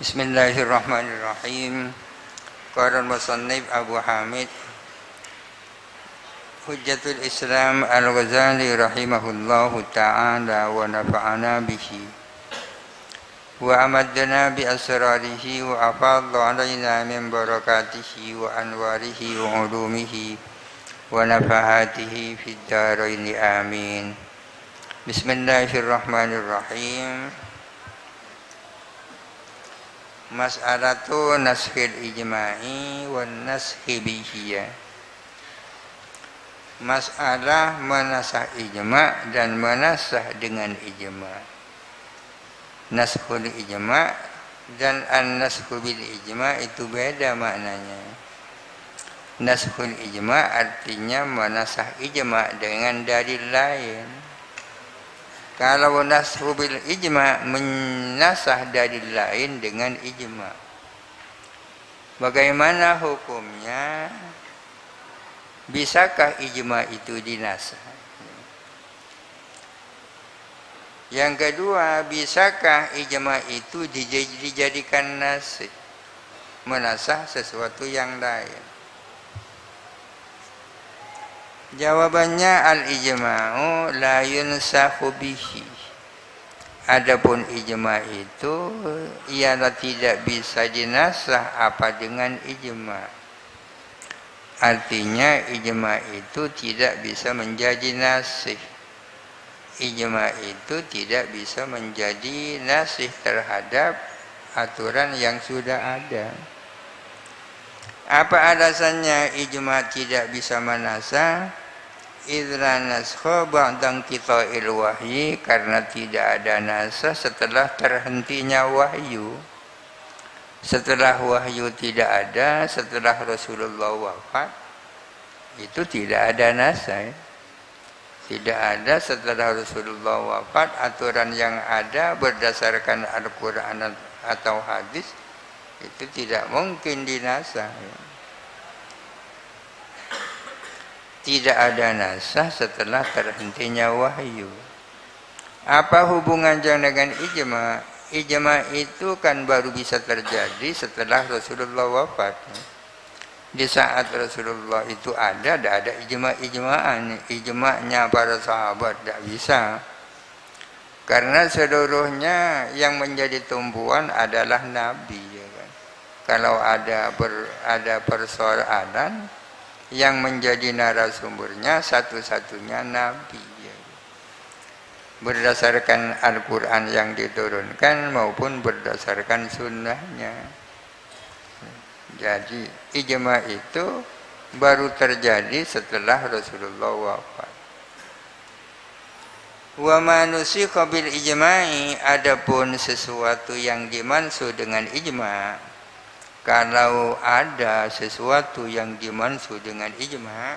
Bismillahirrahmanirrahim. Qala al-musannif Abu Hamid Hujjatul Islam Al-Ghazali rahimahullahu ta'ala wa nafa'ana bihi wa amaddana bi asrarihi wa afadha alaina min barakatihi wa anwarihi wa ulumihi wa nafahatihi fid dharain amin. Bismillahirrahmanirrahim. Mas'alatu nashil ijma'i wan nashi bihi. Masalah menasah ijma' dan menasah dengan ijma'. Nashul ijma' dan an-nashu bil ijma' itu beda maknanya. Nashul ijma' artinya menasah ijma' dengan dalil lain. Kalau nashu bil ijma' menasah dalil lain dengan ijma'. Bagaimana hukumnya? Bisakah ijma' itu dinasah? Yang kedua, bisakah ijma' itu dijadikan nasih, menasah sesuatu yang lain? Jawabannya al-ijma'u la yunsakhu bihi. Adapun ijma' itu ialah tidak bisa dinasah apa dengan ijma'. Artinya ijma' itu tidak bisa menjadi nasih. Ijma' itu tidak bisa menjadi nasih terhadap aturan yang sudah ada. Apa alasannya ijma' tidak bisa menasah? Idza naskha ba'da qita'il wahyi, karena tidak ada nasah setelah terhentinya wahyu. Setelah wahyu tidak ada, setelah Rasulullah wafat, itu tidak ada nasah. Tidak ada setelah Rasulullah wafat aturan yang ada berdasarkan Al-Quran atau hadis, itu tidak mungkin dinasah. Tidak ada nasah setelah terhentinya wahyu. Apa hubungannya dengan ijma'? Ijma' itu kan baru bisa terjadi setelah Rasulullah wafat. Di saat Rasulullah itu ada, tidak ada ijma'an. Ijma'nya para sahabat tidak bisa. Karena seluruhnya yang menjadi tumpuan adalah Nabi. Ya kan? Kalau ada persoalan, yang menjadi narasumbernya satu-satunya Nabi, ya. Berdasarkan Al-Quran yang diturunkan maupun berdasarkan sunnahnya. Jadi ijma' itu baru terjadi setelah Rasulullah wafat. Wa ma nusikha bil ijma'i, adapun sesuatu yang dimansukh dengan ijma'. Kalau ada sesuatu yang dimansukh dengan ijma',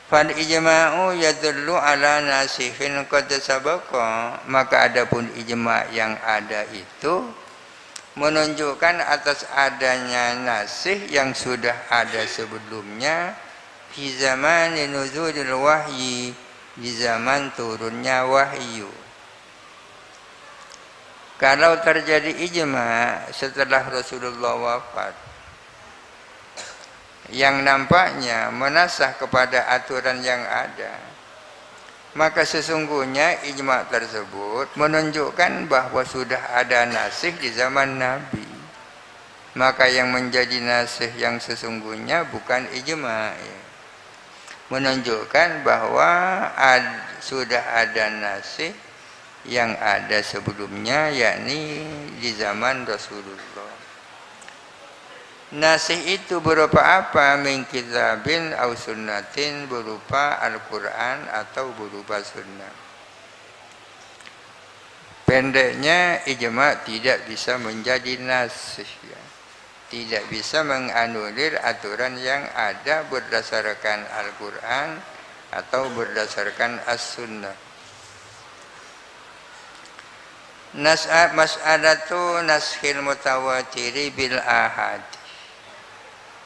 fal ijma'u yadullu ala nasihin qad sabaqa, maka adapun ijma' yang ada itu menunjukkan atas adanya nasih yang sudah ada sebelumnya fi zaman nuzulil wahyi, di zaman turunnya wahyu. Kalau terjadi ijma' setelah Rasulullah wafat, yang nampaknya menasah kepada aturan yang ada, maka sesungguhnya ijma' tersebut menunjukkan bahwa sudah ada nasih di zaman Nabi. Maka yang menjadi nasih yang sesungguhnya bukan ijma', ya. Menunjukkan bahwa sudah ada nasih yang ada sebelumnya, yakni di zaman Rasulullah. Nasih itu berupa apa? Min kitabin au sunnatin, berupa Al-Quran atau berupa sunnah. Pendeknya, ijma' tidak bisa menjadi nasih, ya. Tidak bisa menganulir aturan yang ada berdasarkan Al-Quran atau berdasarkan As-Sunnah. Mas'alatu nashil mutawatiri bil ahad.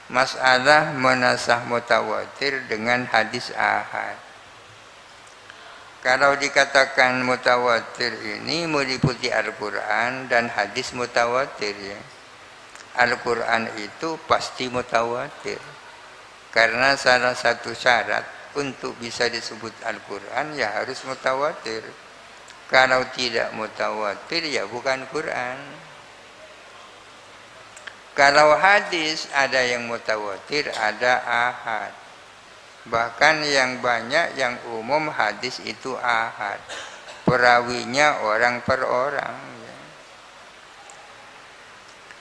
Masalah menasah mutawatir dengan hadis ahad. Kalau dikatakan mutawatir ini meliputi Al-Quran dan hadis mutawatir ya. Al-Quran itu pasti mutawatir. Karena salah satu syarat untuk bisa disebut Al-Quran ya harus mutawatir. Kalau tidak mutawatir ya bukan Quran. Kalau hadis ada yang mutawatir, ada ahad. Bahkan yang banyak, yang umum hadis itu ahad. Perawinya orang per orang.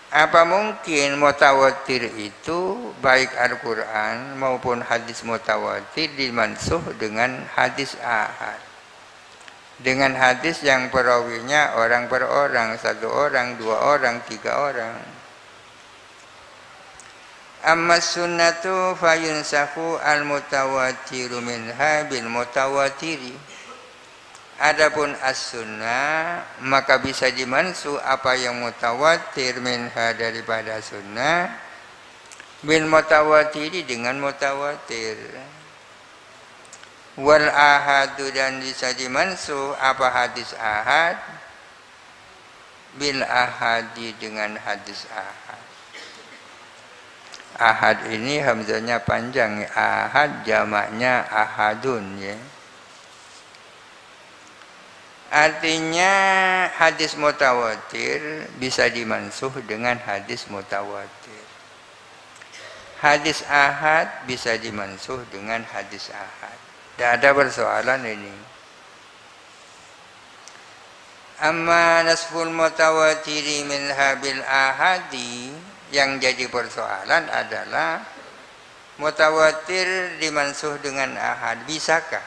Apa mungkin mutawatir itu baik Al-Quran maupun hadis mutawatir dimansuh dengan hadis ahad? Dengan hadis yang perawinya orang per orang, 1 orang, 2 orang, 3 orang. Amma sunnatu fayunsahu al-mutawatiru minha bil mutawatiri. Adapun as-sunnah maka bisa dimansuh apa yang mutawatir minha daripada sunnah bil mutawatiri dengan mutawatir. Wal ahadu dan bisa dimansuh apa hadis ahad bil ahadi dengan hadis ahad. Ahad ini hamzahnya panjang, ahad jamaknya ahadun ya. Artinya hadis mutawatir bisa dimansuh dengan hadis mutawatir. Hadis ahad bisa dimansuh dengan hadis ahad. Tidak ada persoalan ini. Amma nasful mutawatiri min habil ahadi, yang jadi persoalan adalah mutawatir dimansuh dengan ahad, bisakah?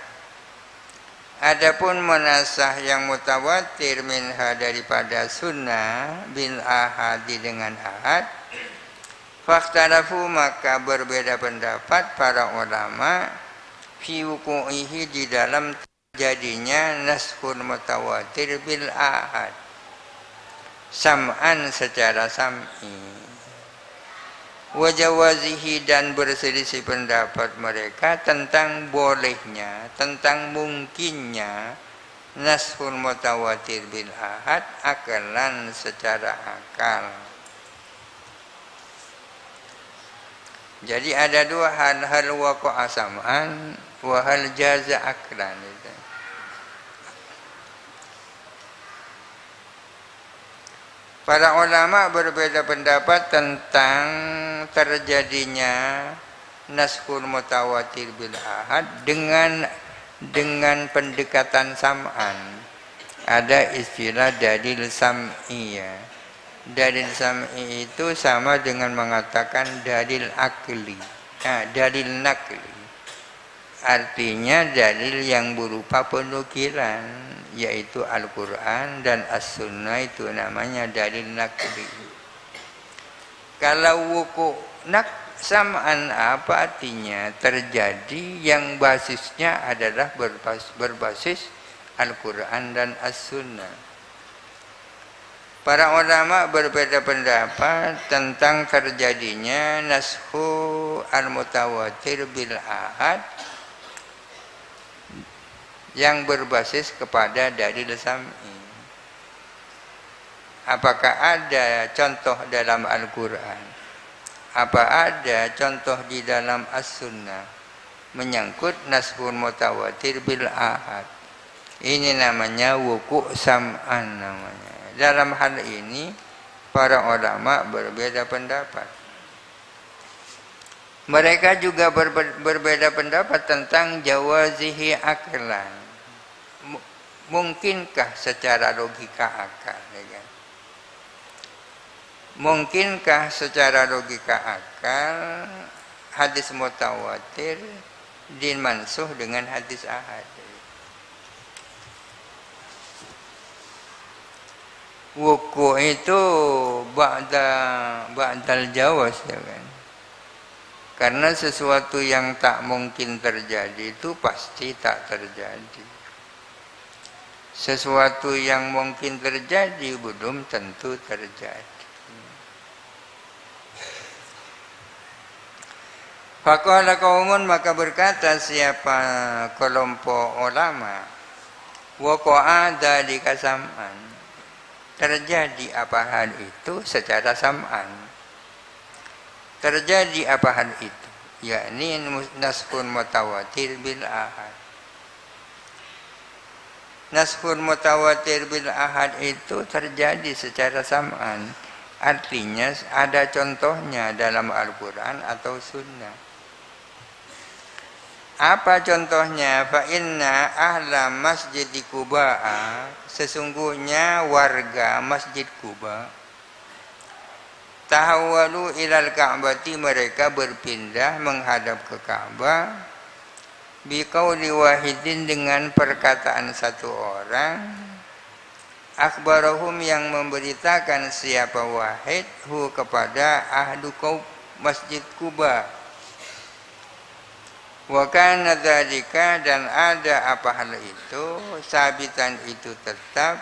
Adapun menasah yang mutawatir minha daripada sunnah bil ahadi dengan ahad, fakhtalafu maka berbeda pendapat para ulama fi wuku'ihi di dalam terjadinya nashul mutawatir bil ahad, sam'an secara sam'i. Wajawazihi dan berselisih pendapat mereka tentang bolehnya, tentang mungkinnya nashul mutawatir bil ahad akalan secara akal. Jadi ada dua hal waqa'a sam'an wa hal jaza aklan. Para ulama berbeda pendapat tentang terjadinya nashul mutawatir bil ahad dengan pendekatan sam'an. Ada istilah dalil sam'iyah. Dalil sam'i itu sama dengan mengatakan dalil akli. Dalil nakli. Artinya dalil yang berupa penukilan, yaitu Al-Quran dan As-Sunnah, itu namanya dalil nakli. Kalau wuku sam'an apa artinya? Terjadi yang basisnya adalah berbasis Al-Quran dan As-Sunnah. Para ulama berbeda pendapat tentang terjadinya nashu al-mutawatir bil ahad yang berbasis kepada dalil sam'i. Apakah ada contoh dalam Al-Quran? Apa ada contoh di dalam As-Sunnah menyangkut nashul mutawatir bil ahad? Ini namanya wuku' sam'an namanya. Dalam hal ini para ulama berbeda pendapat. Mereka juga berbeda pendapat tentang jawazihi aklan. Mungkinkah secara logika akal? Ya? Mungkinkah secara logika akal hadis mutawatir dimansuh dengan hadis ahad? Wuku itu ba'dal jawaz ya kan. Karena sesuatu yang tak mungkin terjadi itu pasti tak terjadi. Sesuatu yang mungkin terjadi belum tentu terjadi. Faqala qaumun, maka berkata siapa kelompok ulama, Waqa'a dzalika sam'an. Terjadi apa hal itu secara sam'an. Terjadi apa hal itu? Yakni naskhun mutawatir bil ahad. Naskhun mutawatir bil ahad itu terjadi secara sam'an. Artinya ada contohnya dalam Al-Quran atau Sunnah. Apa contohnya? Fa inna ahla masjid Quba, sesungguhnya warga Masjid Quba, tahawwalu ilal Ka'bati, mereka berpindah menghadap ke Ka'bah, biqauli wahidin, dengan perkataan satu orang, akhbarahum, yang memberitakan siapa wahid, hu, kepada ahlu Masjid Quba. Wa kana dzalika, dan ada apa hal itu, sabitan itu tetap,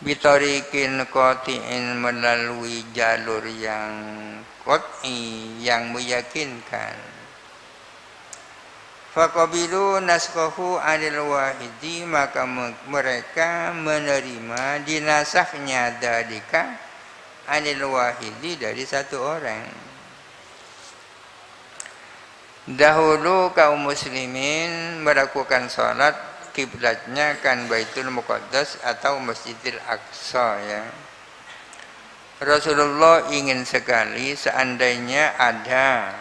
bitariqin qati'in, melalui jalur yang qat'i, yang meyakinkan. Faqabilu naskhahu 'anil wahidi, maka mereka menerima dinasahnya dzalika 'anil wahidi, dari satu orang. Dahulu kaum muslimin melakukan sholat, kiblatnya kan Baitul Muqaddas atau Masjidil Aqsa, ya. Rasulullah ingin sekali seandainya ada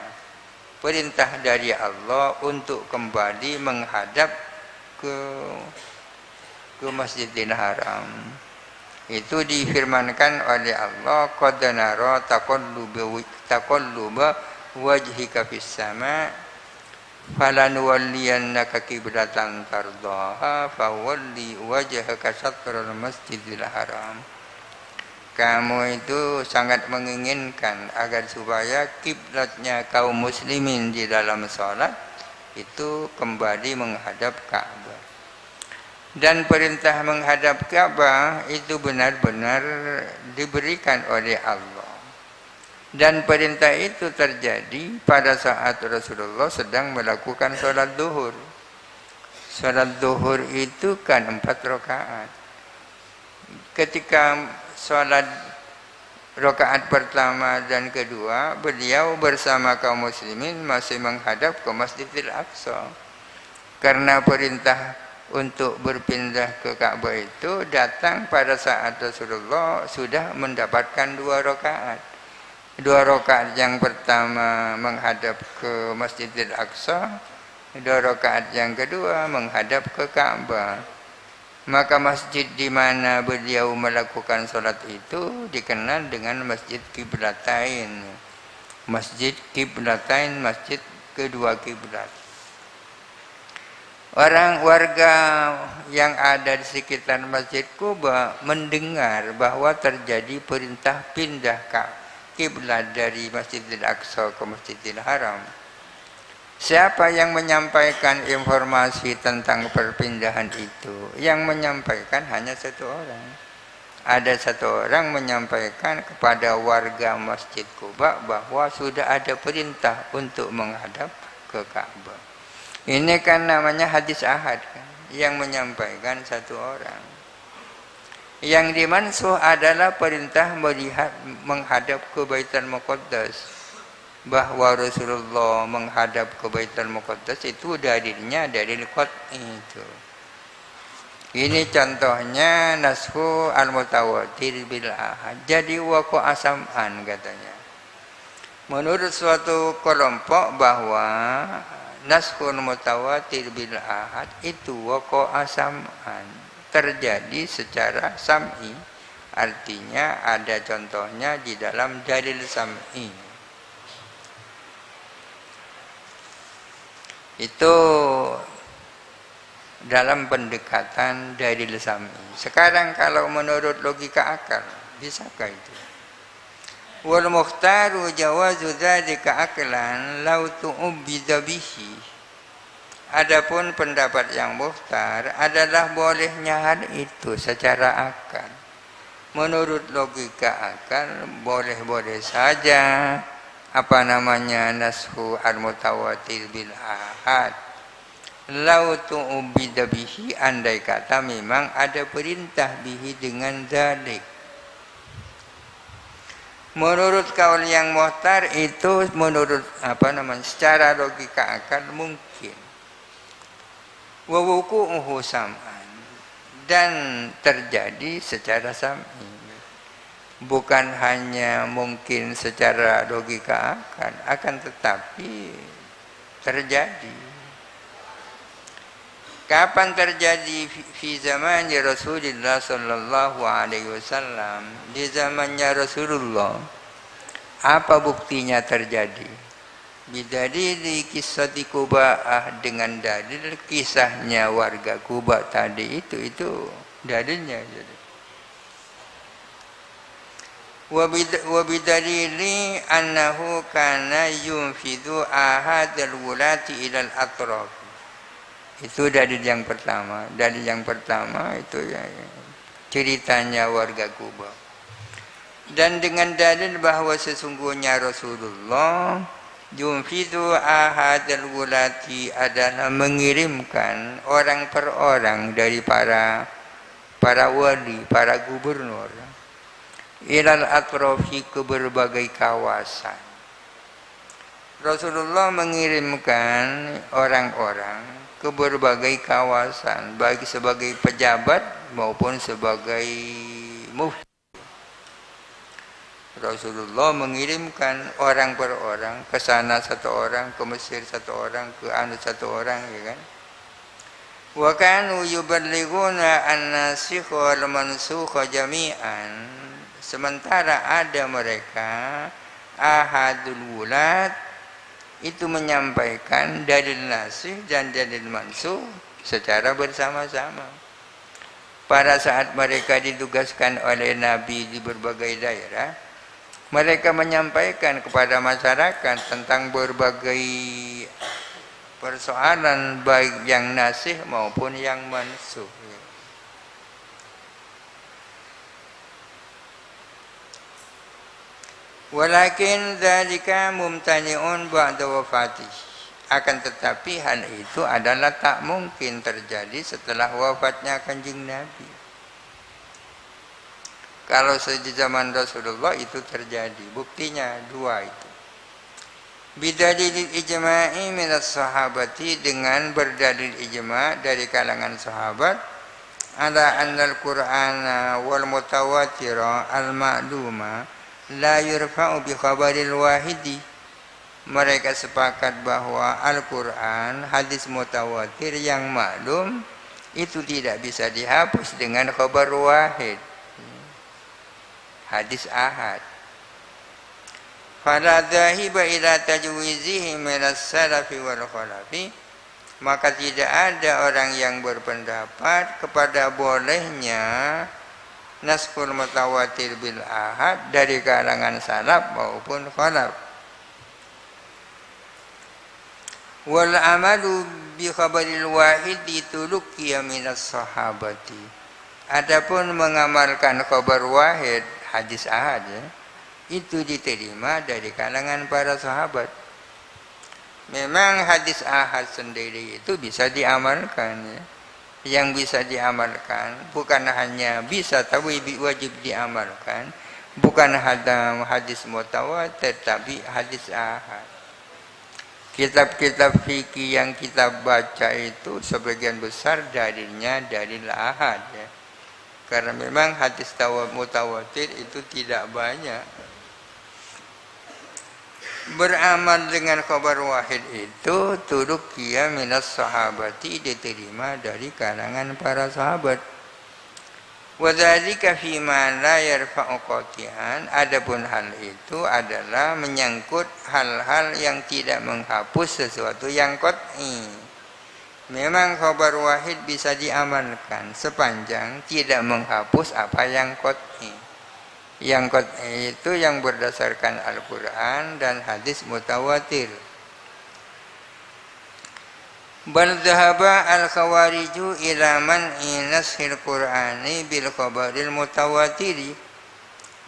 perintah dari Allah untuk kembali menghadap ke Masjidil Haram. Itu difirmankan oleh Allah, qad nara taqalluba wajhika fis sama, falanuwalliyannaka qiblatan tardaha fawalli wajhaka syatral masjidil haram. Kamu itu sangat menginginkan agar supaya kiblatnya kaum muslimin di dalam salat itu kembali menghadap Ka'bah. Dan perintah menghadap Ka'bah itu benar-benar diberikan oleh Allah. Dan perintah itu terjadi pada saat Rasulullah sedang melakukan sholat duhur. Sholat duhur itu kan 4 rakaat. Ketika sholat rakaat pertama dan kedua, beliau bersama kaum muslimin masih menghadap ke Masjidil Aqsa. Karena perintah untuk berpindah ke Ka'bah itu datang pada saat Rasulullah sudah mendapatkan 2 rakaat. 2 rakaat yang pertama menghadap ke Masjidil Aqsa, 2 rakaat yang kedua menghadap ke Ka'bah. Maka masjid di mana beliau melakukan sholat itu dikenal dengan Masjid Qiblatain. Masjid Qiblatain, masjid kedua kiblat. Orang warga yang ada di sekitar Masjid Quba mendengar bahwa terjadi perintah pindah kiblat dari Masjidil Aqsa ke Masjidil Haram. Siapa yang menyampaikan informasi tentang perpindahan itu? Yang menyampaikan hanya satu orang. Ada satu orang menyampaikan kepada warga Masjid Quba bahwa sudah ada perintah untuk menghadap ke Ka'bah. Ini kan namanya hadis ahad, kan? Yang menyampaikan satu orang. Yang dimansuh adalah perintah melihat menghadap ke Baitul Muqaddas. Bahwa Rasulullah menghadap ke Baitul Muqaddas itu dalilnya dalil qat'i itu. Ini contohnya naskhu al-mutawatir bil ahad. Jadi waqa'a sam'an katanya. Menurut suatu kelompok bahwa naskhul mutawatir bil ahad itu waqa'a sam'an, terjadi secara sam'i, artinya ada contohnya di dalam dalil sam'i. Itu dalam pendekatan dalil sam'i. Sekarang kalau menurut logika akal, bisakah itu? Wal mukhtaru jawazu dzalika aqlan law tu'bida bihi. Adapun pendapat yang mukhtar adalah bolehnya hal itu secara akal. Menurut logika akal boleh-boleh saja naskhu al-mutawatir bil ahad. lau tu'ubida bihi, andai kata memang ada perintah bihi dengan dzalik. Menurut kaul yang muhtar itu menurut secara logika akal mungkin. Wa wuqu'uhu sam'an, dan terjadi secara sam'i. Bukan hanya mungkin secara logika akal, akan tetapi terjadi. Kapan terjadi? Fi zaman Rasulullah sallallahu alaihi wasallam, di zamannya Rasulullah. Apa buktinya terjadi? Bidalil kisah Quba'ah, dengan dalil kisahnya warga Quba tadi itu dalilnya. Jadi wa bidalili annahu kana yunfidhu ahadal wulati ilal atraf. Itu dalil yang pertama. Dalil yang pertama itu ya, ceritanya warga Quba. Dan dengan dalil bahwa sesungguhnya Rasulullah yunfidhu ahadal wulati, adalah mengirimkan orang per orang dari para wali, para gubernur, ilal atrofi, ke berbagai kawasan. Rasulullah mengirimkan orang-orang ke berbagai kawasan, baik sebagai pejabat maupun sebagai mufti. Rasulullah mengirimkan orang per orang, ke sana satu orang, ke Mesir satu orang, ke anu satu orang, ya kan? Wa kanu yuballighuna an-nasikh wal mansukh jami'an. Sementara ada mereka ahadul wulat, itu menyampaikan dalil nasikh dan dalil mansukh secara bersama-sama. Pada saat mereka ditugaskan oleh Nabi di berbagai daerah, mereka menyampaikan kepada masyarakat tentang berbagai persoalan, baik yang nasikh maupun yang mansukh. Walakin dzalika mumtani'un ba'da wafati. Akan tetapi hal itu adalah tak mungkin terjadi setelah wafatnya Kanjeng Nabi. Kalau di zaman Rasulullah itu terjadi, buktinya dua itu. Bidalil ijma'i minas sahabati, dengan berdalil ijma' dari kalangan sahabat, ala annal Qur'ana wal mutawatira al ma'luma la yurfa'u bi khabaril wahidi. Mereka sepakat bahwa Al-Quran, hadis mutawatir yang maklum, itu tidak bisa dihapus dengan khabar wahid, hadis ahad. Fala dhahiba ila tajwizihi minas salafi wal khalafi, maka tidak ada orang yang berpendapat kepada bolehnya naskhul mutawatir bil ahad dari kalangan salaf maupun khalaf. Wal amalu bi khabaril wahid tulqiya minas sahabati. Adapun mengamalkan khabar wahid, hadis ahad, ya, itu diterima dari kalangan para sahabat. Memang hadis ahad sendiri itu bisa diamalkan, ya. Yang bisa diamalkan bukan hanya bisa, tapi wajib diamalkan, bukan hadis mutawatir tapi hadis ahad. Kitab-kitab fikih yang kita baca itu sebagian besar dalilnya dalil ahad, ya. Karena memang hadis mutawatir itu tidak banyak. Beramal dengan khabar wahid itu turuqiya minas sahabati, diterima dari kalangan para sahabat. Wa dzalika fi ma la yarfa'u qati'an, adapun hal itu adalah menyangkut hal-hal yang tidak menghapus sesuatu yang qat'i. Memang khabar wahid bisa diamalkan sepanjang tidak menghapus apa yang qat'i. Yang qat'i itu yang berdasarkan Al-Quran dan hadis mutawatir. Bal dhahaba al-khawariju ila man'i nashil Qur'ani bil khabaril mutawatiri.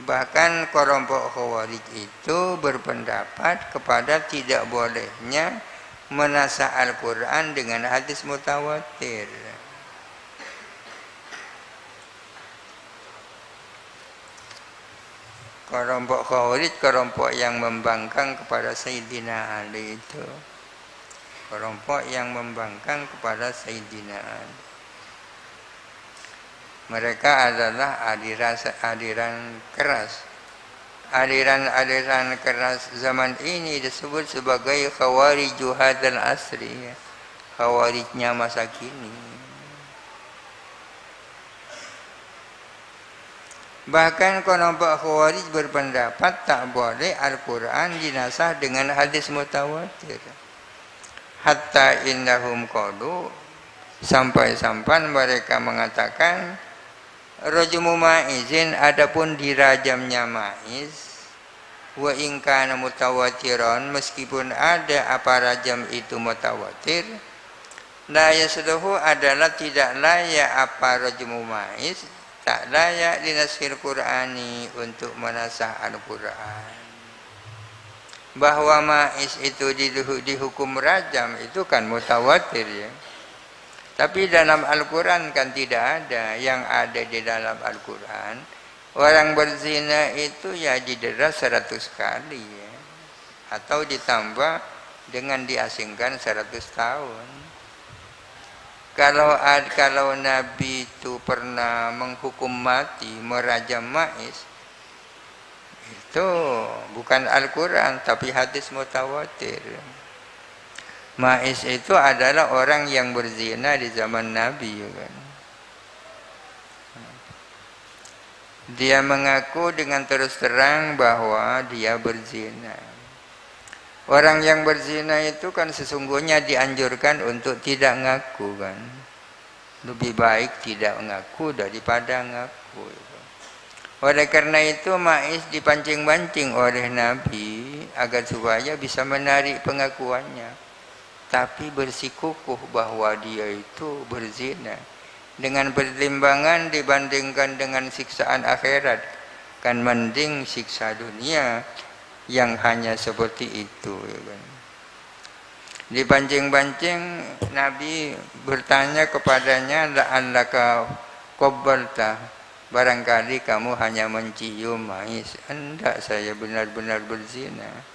Bahkan kelompok khawarij itu berpendapat kepada tidak bolehnya menasah Al-Quran dengan hadis mutawatir. Kelompok Khawarij, kelompok yang membangkang kepada Sayyidina Ali itu. Kelompok yang membangkang kepada Sayyidina Ali. Mereka adalah aliran keras. Aliran keras zaman ini disebut sebagai Khawariju hadzal asri. Khawarijnya masa kini. Bahkan kelompok Khawarij berpendapat tak boleh Al-Quran dinasah dengan hadis mutawatir. Hatta innahum qalu, sampai-sampai mereka mengatakan rajmu ma'izin, adapun dirajamnya ma'iz, wa in kana mutawatiran, meskipun ada apa rajam itu mutawatir, la yasluhu adalah tidak layak apa rajmu ma'iz, tak layak dinasil Qur'ani untuk menasah Al-Quran. Bahwa ma'iz itu dihukum rajam itu kan mutawatir ya. Tapi dalam Al-Quran kan tidak ada. Yang ada di dalam Al-Quran, orang berzina itu ya didera 100 kali ya. Atau ditambah dengan diasingkan 100 tahun. Kalau Nabi itu pernah menghukum mati, merajam ma'iz, itu bukan Al-Quran tapi hadis mutawatir. Ma'iz itu adalah orang yang berzina di zaman Nabi kan. Dia mengaku dengan terus terang bahwa dia berzina. Orang yang berzina itu kan sesungguhnya dianjurkan untuk tidak ngaku kan. Lebih baik tidak ngaku daripada ngaku. Oleh karena itu ma'iz dipancing-pancing oleh Nabi agar supaya bisa menarik pengakuannya. Tapi bersikukuh bahwa dia itu berzina. Dengan pertimbangan dibandingkan dengan siksaan akhirat, kan mending siksa dunia yang hanya seperti itu ya kan. Dipancing-pancing, Nabi bertanya kepadanya, la'allaka qabbalta, barangkali kamu hanya mencium ma'iz. Hendak saya benar-benar berzina.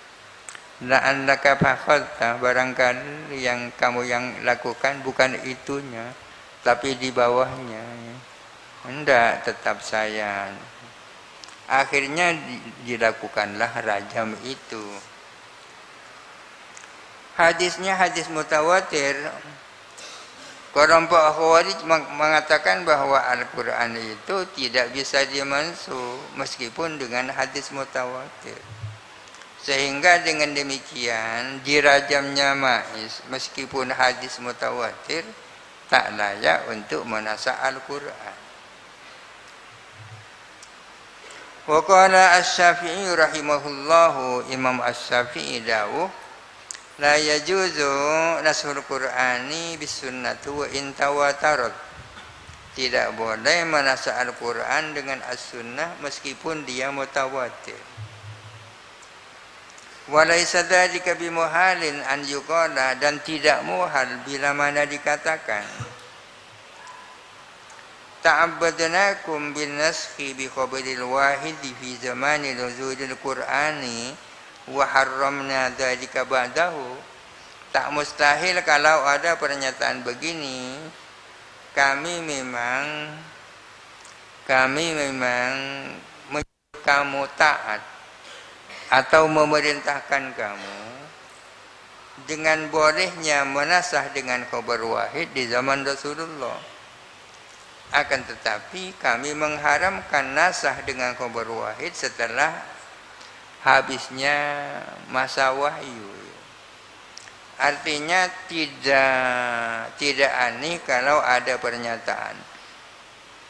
La'allaka fakhalta, barangkali yang kamu yang lakukan bukan itunya, tapi di bawahnya. Hendak tetap saya. Akhirnya dilakukanlah rajam itu. Hadisnya hadis mutawatir. Kelompok Khawarij mengatakan bahwa Al-Quran itu tidak bisa dimansuh meskipun dengan hadis mutawatir. Sehingga dengan demikian dirajamnya ma'iz meskipun hadis mutawatir tak layak untuk menasah Al-Quran. Wa qala Asy-Syafi'i rahimahullahu, Imam Asy-Syafi'i dawuh, la yajuzu nasul Qur'ani bisunnati wa in tawatarat. Tidak boleh menasah Al-Quran dengan as-sunnah meskipun dia mutawatir. Walaysa dzalika bimuhalin an yuqala, dan tidak muhal bila mana dikatakan ta'abbadnakum bin naskhi bi khabaril wahidi fi zamani nuzulil qur'ani wa harramna dzalika ba'dahu. Tak mustahil kalau ada pernyataan begini, kami memang kamu taat atau memerintahkan kamu dengan bolehnya menasah dengan khabar wahid di zaman Rasulullah. Akan tetapi kami mengharamkan nasah dengan khabar wahid setelah habisnya masa wahyu. Artinya tidak aneh kalau ada pernyataan.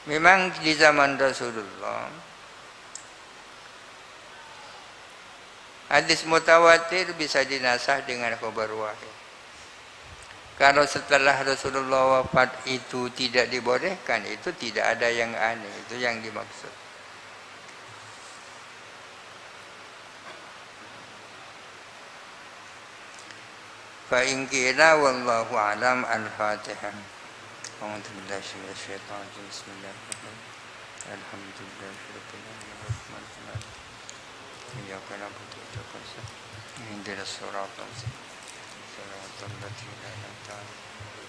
Memang di zaman Rasulullah hadis mutawatir bisa dinasah dengan khabar wahid. Kalau setelah Rasulullah wafat itu tidak dibolehkan, itu tidak ada yang aneh, itu yang dimaksud. Fa in qila wallahu a'lam al-Fatihah. A'udzu billahi minasy syaithanir rajim. Bismillahirrahmanirrahim. Alhamdulillahirabbil alamin. Iyyaka na'budu wa iyyaka nasta'in. Ihdinas siratal mustaqim. Siratal ladzina an'amta 'alaihim.